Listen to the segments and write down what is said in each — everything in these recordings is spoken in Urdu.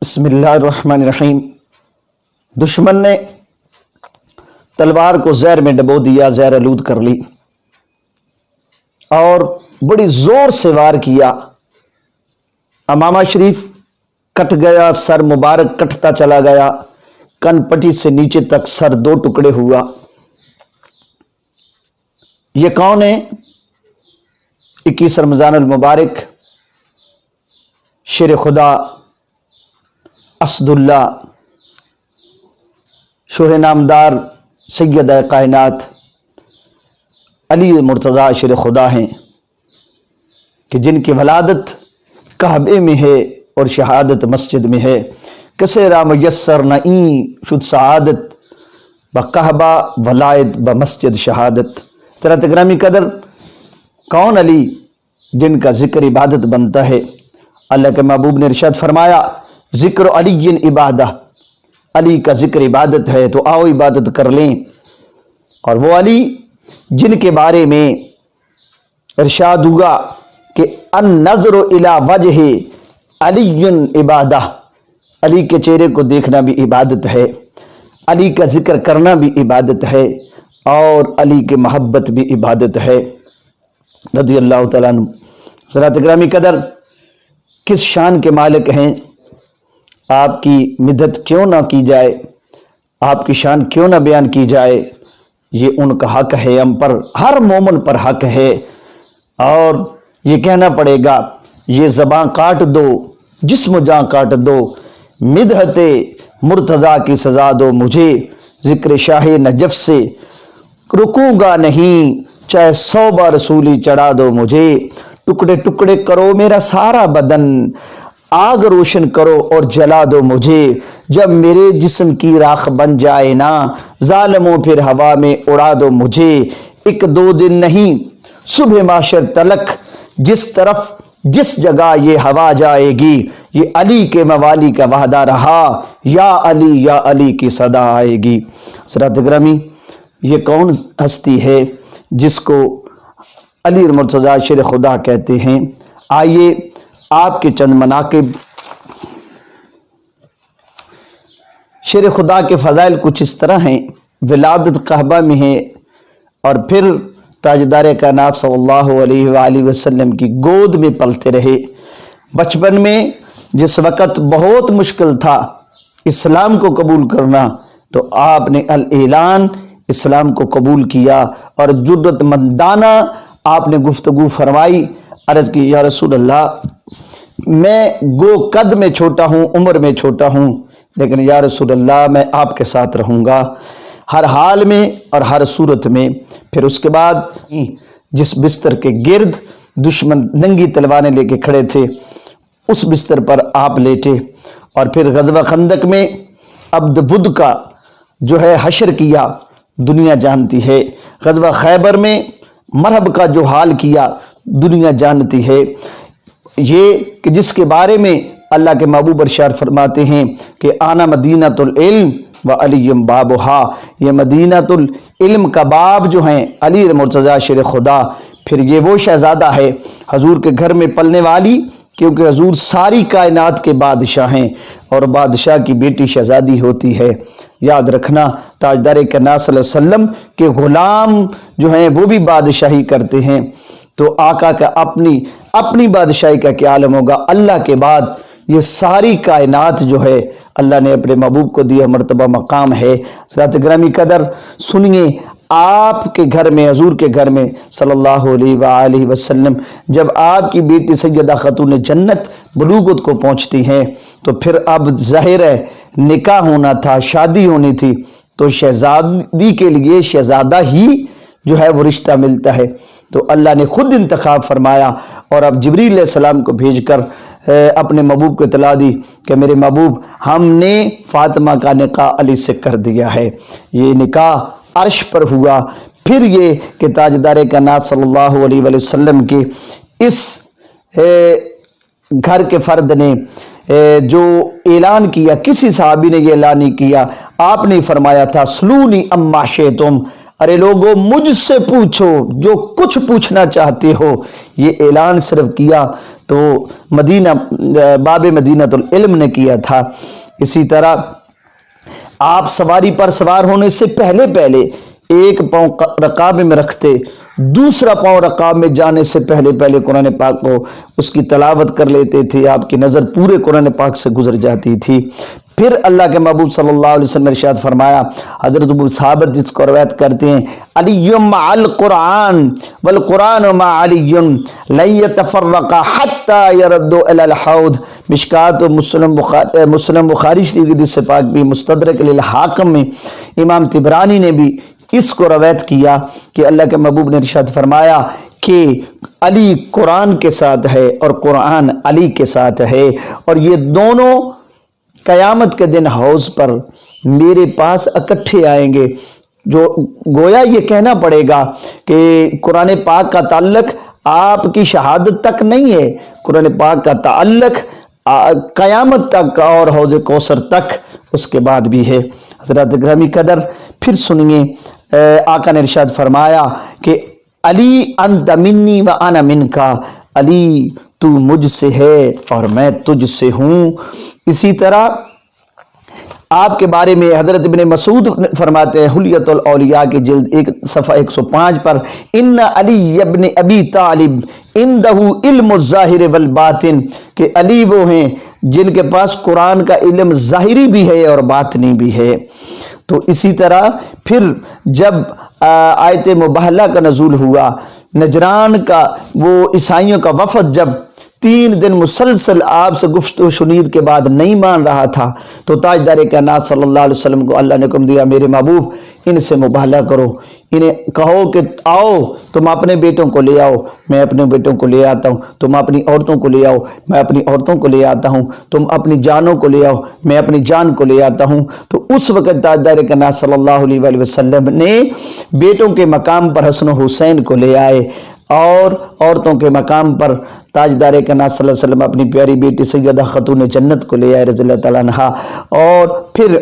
بسم اللہ الرحمن الرحیم۔ دشمن نے تلوار کو زہر میں ڈبو دیا، زہر آلود کر لی اور بڑی زور سے وار کیا۔ امامہ شریف کٹ گیا، سر مبارک کٹتا چلا گیا، کن پٹی سے نیچے تک سر دو ٹکڑے ہوا۔ یہ کون ہے؟ 21 رمضان المبارک شیر خدا اسد اللہ شوہر نامدار سید کائنات علی مرتضیٰ شیر خدا ہیں کہ جن کی ولادت کعبے میں ہے اور شہادت مسجد میں ہے۔ کسے را میسر نئی شد سعادت بکعبہ ولایت بمسجد شہادت۔ حضرت گرامی قدر، کون علی جن کا ذکر عبادت بنتا ہے؟ اللہ کے محبوب نے ارشاد فرمایا، ذکر علی عبادہ، علی کا ذکر عبادت ہے، تو آؤ عبادت کر لیں۔ اور وہ علی جن کے بارے میں ارشاد ہوا کہ النظر الی وجہ علی عبادہ، علی کے چہرے کو دیکھنا بھی عبادت ہے، علی کا ذکر کرنا بھی عبادت ہے، اور علی کی محبت بھی عبادت ہے رضی اللہ تعالیٰ عنہ۔ حضرات گرامی قدر، کس شان کے مالک ہیں، آپ کی مدد کیوں نہ کی جائے، آپ کی شان کیوں نہ بیان کی جائے؟ یہ ان کا حق ہے، ہم پر، ہر مومن پر حق ہے، اور یہ کہنا پڑے گا، یہ زباں کاٹ دو، جسم جاں کاٹ دو، مدحت مرتضیٰ کی سزا دو مجھے، ذکر شاہ نجف سے رکوں گا نہیں، چاہے 100 بار رسولی چڑھا دو مجھے، ٹکڑے ٹکڑے کرو میرا سارا بدن، آگ روشن کرو اور جلا دو مجھے، جب میرے جسم کی راکھ بن جائے نا ظالموں پھر ہوا میں اڑا دو مجھے، ایک دو دن نہیں صبح معاشر تلک، جس طرف جس جگہ یہ ہوا جائے گی، یہ علی کے موالی کا وعدہ رہا، یا علی کی صدا آئے گی۔ حضرات گرامی، یہ کون ہستی ہے جس کو علی مرتضیٰ شیر خدا کہتے ہیں؟ آئیے آپ کے چند مناقب، شیر خدا کے فضائل کچھ اس طرح ہیں۔ ولادت کعبہ میں ہے، اور پھر تاجدار کائنات صلی اللہ علیہ وآلہ وسلم کی گود میں پلتے رہے۔ بچپن میں جس وقت بہت مشکل تھا اسلام کو قبول کرنا، تو آپ نے الاعلان اسلام کو قبول کیا، اور جرأت مندانہ آپ نے گفتگو فرمائی، عرض کی، یا رسول اللہ، میں گو قد میں چھوٹا ہوں، عمر میں چھوٹا ہوں، لیکن یا رسول اللہ میں آپ کے ساتھ رہوں گا ہر حال میں اور ہر صورت میں۔ پھر اس کے بعد جس بستر کے گرد دشمن ننگی تلواریں لے کے کھڑے تھے، اس بستر پر آپ لیٹے، اور پھر غزوہ خندق میں عبد بدھ کا جو ہے حشر کیا، دنیا جانتی ہے۔ غزوہ خیبر میں مرحب کا جو حال کیا، دنیا جانتی ہے۔ یہ کہ جس کے بارے میں اللہ کے محبوب ارشاد فرماتے ہیں کہ آنا مدینۃ العلم و علی بابہا، یہ مدینۃ العلم کا باب جو ہیں علی مرتضیٰ شیر خدا۔ پھر یہ وہ شہزادہ ہے حضور کے گھر میں پلنے والی، کیونکہ حضور ساری کائنات کے بادشاہ ہیں، اور بادشاہ کی بیٹی شہزادی ہوتی ہے۔ یاد رکھنا، تاجدار کائنات صلی اللہ علیہ وسلم کے غلام جو ہیں وہ بھی بادشاہی کرتے ہیں، تو آقا کا اپنی بادشاہی کا کیا عالم ہوگا؟ اللہ کے بعد یہ ساری کائنات جو ہے اللہ نے اپنے محبوب کو دیا مرتبہ مقام ہے۔ حضرات گرامی قدر، سنیے، آپ کے گھر میں، حضور کے گھر میں صلی اللہ علیہ وآلہ وسلم، جب آپ کی بیٹی سیدہ خاتون جنت بلوغت کو پہنچتی ہیں، تو پھر اب ظاہر ہے نکاح ہونا تھا، شادی ہونی تھی، تو شہزادی کے لیے شہزادہ ہی جو ہے وہ رشتہ ملتا ہے، تو اللہ نے خود انتخاب فرمایا، اور اب جبریل علیہ السلام کو بھیج کر اپنے محبوب کو اطلاع دی کہ میرے محبوب، ہم نے فاطمہ کا نکاح علی سے کر دیا ہے۔ یہ نکاح عرش پر ہوا۔ پھر یہ کہ تاجدار کائنات صلی اللہ علیہ وآلہ وسلم کے اس گھر کے فرد نے جو اعلان کیا، کسی صحابی نے یہ اعلان نہیں کیا، آپ نے فرمایا تھا سلونی اما شئتم، ارے لوگوں مجھ سے پوچھو جو کچھ پوچھنا چاہتے ہو. یہ اعلان صرف کیا تو مدینہ باب مدینۃ العلم نے کیا تھا. اسی طرح آپ سواری پر سوار ہونے سے پہلے ایک پاؤں رکاب میں رکھتے, دوسرا پاؤں رکاب میں جانے سے پہلے قرآن پاک کو اس کی تلاوت کر لیتے تھے. آپ کی نظر پورے قرآن پاک سے گزر جاتی تھی. پھر اللہ کے محبوب صلی اللہ علیہ وسلم نے ارشاد فرمایا, حضرت ابو صحابت جس کو روایت کرتے ہیں, علی مع القرآن والقرآن مع علی لن يتفرقا حتی یردوا الی الحوض. مشکات و مسلم بخاری شریف کی حدیث پاک بھی, مستدرک للحاکم میں امام طبرانی نے بھی اس کو روایت کیا کہ اللہ کے محبوب نے ارشاد فرمایا کہ علی قرآن کے ساتھ ہے اور قرآن علی کے ساتھ ہے, اور یہ دونوں قیامت کے دن حوض پر میرے پاس اکٹھے آئیں گے. جو گویا یہ کہنا پڑے گا کہ قرآن پاک کا تعلق آپ کی شہادت تک نہیں ہے, قرآن پاک کا تعلق قیامت تک اور حوض کوثر تک اس کے بعد بھی ہے. حضرات گرامی قدر, پھر سنیے آقا نے ارشاد فرمایا کہ علی انت منی و انا منکا, علی تو مجھ سے ہے اور میں تجھ سے ہوں. اسی طرح آپ کے بارے میں حضرت ابن مسعود فرماتے ہیں حلیت الاولیاء کی جلد 1 صفحہ 105 پر, ان علی ابن ابی طالب عندہ علم الظاہر والباطن, کہ علی وہ ہیں جن کے پاس قرآن کا علم ظاہری بھی ہے اور باطنی بھی ہے. تو اسی طرح پھر جب آیت مباہلہ کا نزول ہوا, نجران کا وہ عیسائیوں کا وفد جب 3 دن مسلسل آپ سے گفت و شنید کے بعد نہیں مان رہا تھا, تو تاجدار کائنات صلی اللہ علیہ وسلم کو اللہ نے حکم دیا, میرے محبوب ان سے مباہلہ کرو, انہیں کہو کہ آؤ تم اپنے بیٹوں کو لے آؤ, میں اپنے بیٹوں کو لے آتا ہوں, تم اپنی عورتوں کو لے آؤ, میں اپنی عورتوں کو لے آتا ہوں, تم اپنی جانوں کو لے آؤ, میں اپنی جان کو لے آتا ہوں. تو اس وقت تاجدار کائنات صلی اللہ علیہ وسلم نے بیٹوں کے مقام پر حسن و حسین کو لے آئے, اور عورتوں کے مقام پر تاجدار کائنات صلی اللہ علیہ وسلم اپنی پیاری بیٹی سیدہ خاتون جنت کو لے آئے رضی اللہ تعالیٰ عنہا, اور پھر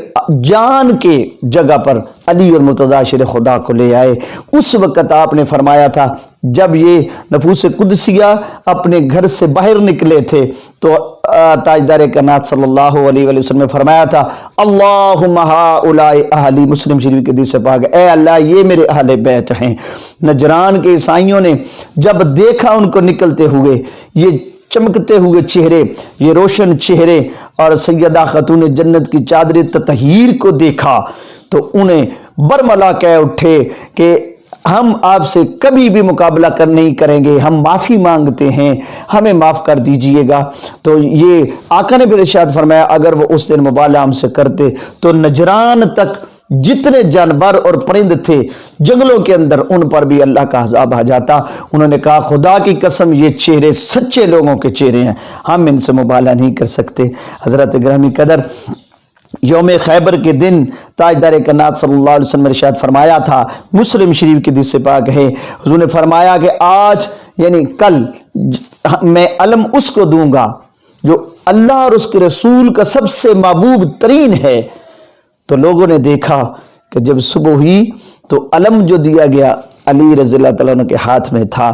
جان کے جگہ پر علی اور مرتضیٰ شیر خدا کو لے آئے. اس وقت آپ نے فرمایا تھا جب یہ نفوس قدسیہ اپنے گھر سے باہر نکلے تھے تو تاجدار کائنات صلی اللہ علیہ وسلم نے فرمایا تھا, اللہم ہؤلاء اہلی, مسلم شریف کی حدیث پاک, اے اللہ یہ میرے اہل بیت ہیں. نجران کے عیسائیوں نے جب دیکھا ان کو نکلتے ہوئے, یہ چمکتے ہوئے چہرے, یہ روشن چہرے اور سیدہ خاتون جنت کی چادر تطہیر کو دیکھا, تو انہیں برملا کہہ اٹھے کہ ہم آپ سے کبھی بھی مقابلہ نہیں کریں گے, ہم معافی مانگتے ہیں, ہمیں معاف کر دیجئے گا. تو یہ آقا نے بھی ارشاد فرمایا اگر وہ اس دن مباہلہ ہم سے کرتے تو نجران تک جتنے جانور اور پرند تھے جنگلوں کے اندر ان پر بھی اللہ کا عذاب آ جاتا. انہوں نے کہا خدا کی قسم یہ چہرے سچے لوگوں کے چہرے ہیں, ہم ان سے مباہلہ نہیں کر سکتے. حضرت گرامی قدر, یوم خیبر کے دن تاجدار کائنات صلی اللہ علیہ وسلم نے ارشاد فرمایا تھا, مسلم شریف کی حدیث پاک ہے, حضور نے فرمایا کہ آج یعنی کل میں علم اس کو دوں گا جو اللہ اور اس کے رسول کا سب سے محبوب ترین ہے. تو لوگوں نے دیکھا کہ جب صبح ہوئی تو علم جو دیا گیا علی رضی اللہ تعالیٰ عنہ کے ہاتھ میں تھا.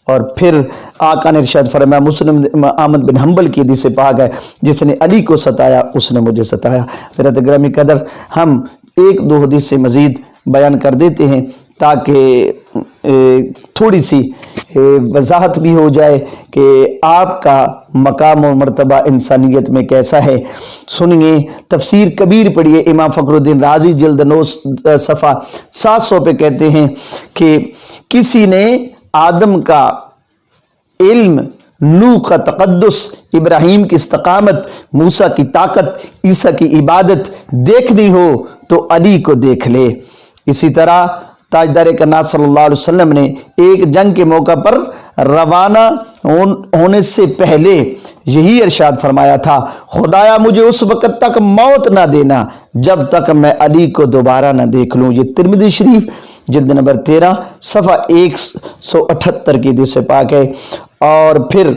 اور پھر آقا نے ارشاد فرمایا, مسلم احمد بن حنبل کی حدیث پاک ہے, جس نے علی کو ستایا اس نے مجھے ستایا. حضرت گرامی قدر, ہم 1-2 حدیث سے مزید بیان کر دیتے ہیں تاکہ تھوڑی سی وضاحت بھی ہو جائے کہ آپ کا مقام و مرتبہ انسانیت میں کیسا ہے. سنیے, تفسیر کبیر پڑھیے, امام فخر الدین رازی جلد 9 صفحہ 700 پہ کہتے ہیں کہ کسی نے آدم کا علم, نوح کا تقدس, ابراہیم کی استقامت, موسیٰ کی طاقت, عیسیٰ کی عبادت دیکھنی ہو تو علی کو دیکھ لے. اسی طرح تاجدار کائنات صلی اللہ علیہ وسلم نے ایک جنگ کے موقع پر روانہ ہونے سے پہلے یہی ارشاد فرمایا تھا, خدایا مجھے اس وقت تک موت نہ دینا جب تک میں علی کو دوبارہ نہ دیکھ لوں. یہ ترمذی شریف جلد نمبر 13 صفحہ 178 کی حدیث پاک ہے. اور پھر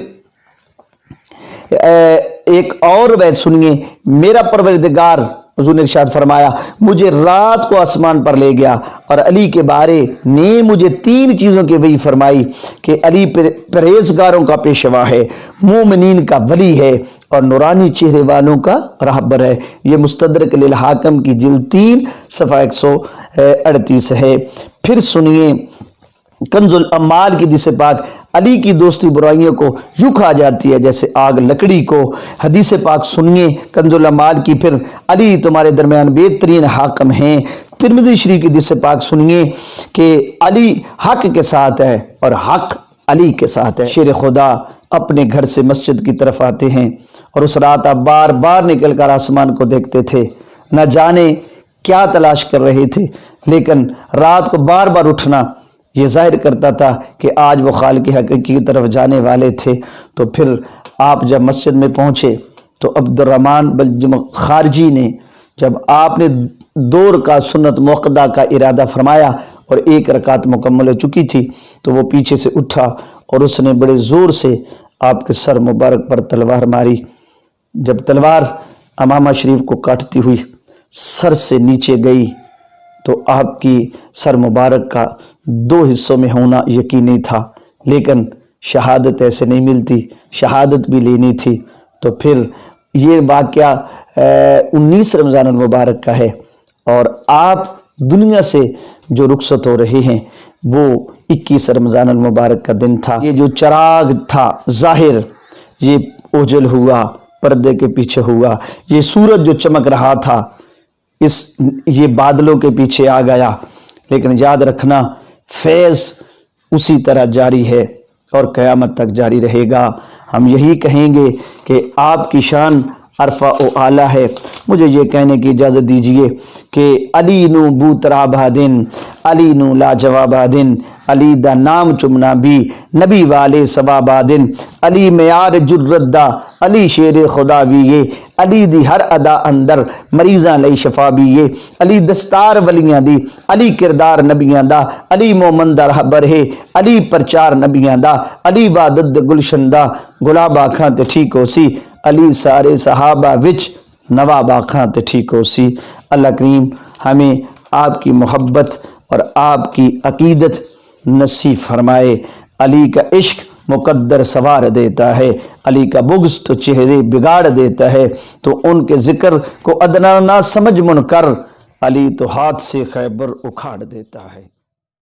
ایک اور بیت سنیے, میرا پروردگار حضور نے ارشاد فرمایا مجھے رات کو آسمان پر لے گیا اور علی کے بارے نے مجھے 3 چیزوں کی وحی فرمائی کہ علی پرہیزگاروں کا پیشوا ہے، مومنین کا ولی ہے اور نورانی چہرے والوں کا رہبر ہے۔ یہ مستدرک للحاکم کی جلد 3 صفحہ 138 ہے۔ پھر سنیے کنز الامال کی جسے پاک علی کی دوستی برائیوں کو یوں کھا جاتی ہے جیسے آگ لکڑی کو۔ حدیث پاک سنیے کنز الامال کی، پھر علی تمہارے درمیان بہترین حاکم ہیں۔ ترمذی شریف کی جسے پاک سنیے کہ علی حق کے ساتھ ہے اور حق علی کے ساتھ ہے۔ شیر خدا اپنے گھر سے مسجد کی طرف آتے ہیں اور اس رات آپ بار بار نکل کر آسمان کو دیکھتے تھے، نہ جانے کیا تلاش کر رہے تھے، لیکن رات کو بار بار اٹھنا یہ ظاہر کرتا تھا کہ آج وہ خالق حقیقی کی طرف جانے والے تھے۔ تو پھر آپ جب مسجد میں پہنچے تو عبد الرحمن بن خارجی نے جب آپ نے 2 رکعت سنت موقدہ کا ارادہ فرمایا اور 1 رکعت مکمل ہو چکی تھی تو وہ پیچھے سے اٹھا اور اس نے بڑے زور سے آپ کے سر مبارک پر تلوار ماری۔ جب تلوار امامہ شریف کو کاٹتی ہوئی سر سے نیچے گئی تو آپ کی سر مبارک کا 2 حصوں میں ہونا یقینی تھا، لیکن شہادت ایسے نہیں ملتی، شہادت بھی لینی تھی۔ تو پھر یہ واقعہ 19 رمضان المبارک کا ہے اور آپ دنیا سے جو رخصت ہو رہے ہیں وہ 21 رمضان المبارک کا دن تھا۔ یہ جو چراغ تھا ظاہر یہ اوجھل ہوا، پردے کے پیچھے ہوا، یہ سورج جو چمک رہا تھا یہ بادلوں کے پیچھے آ گیا، لیکن یاد رکھنا فیض اسی طرح جاری ہے اور قیامت تک جاری رہے گا۔ ہم یہی کہیں گے کہ آپ کی شان عرفہ و اعلیٰ ہے۔ مجھے یہ کہنے کی اجازت دیجئے کہ علی نو بوترابہ دن، علی نو لاجوابہ دن، علی دا نام چمنا بھی نبی والے ثوابہ دن، علی معیار جرت دا، علی شیر خدا بھی یہ، علی دی ہر ادا اندر مریضاں لئی شفا بھی یہ، علی دستار ولیاں دی، علی کردار نبیاں دا، علی مومن دا رہبر ہے، علی پرچار نبیاں دا، علی عبادت گلشن دا، گلاب آکھاں تے ٹھیک ہو سی، علی سارے صحابہ وچ نواب آکھاں تے ٹھیک ہو سی۔ اللہ کریم ہمیں آپ کی محبت اور آپ کی عقیدت نصیب فرمائے۔ علی کا عشق مقدر سوار دیتا ہے، علی کا بغض تو چہرے بگاڑ دیتا ہے، تو ان کے ذکر کو ادنا نہ سمجھ منکر، علی تو ہاتھ سے خیبر اکھاڑ دیتا ہے۔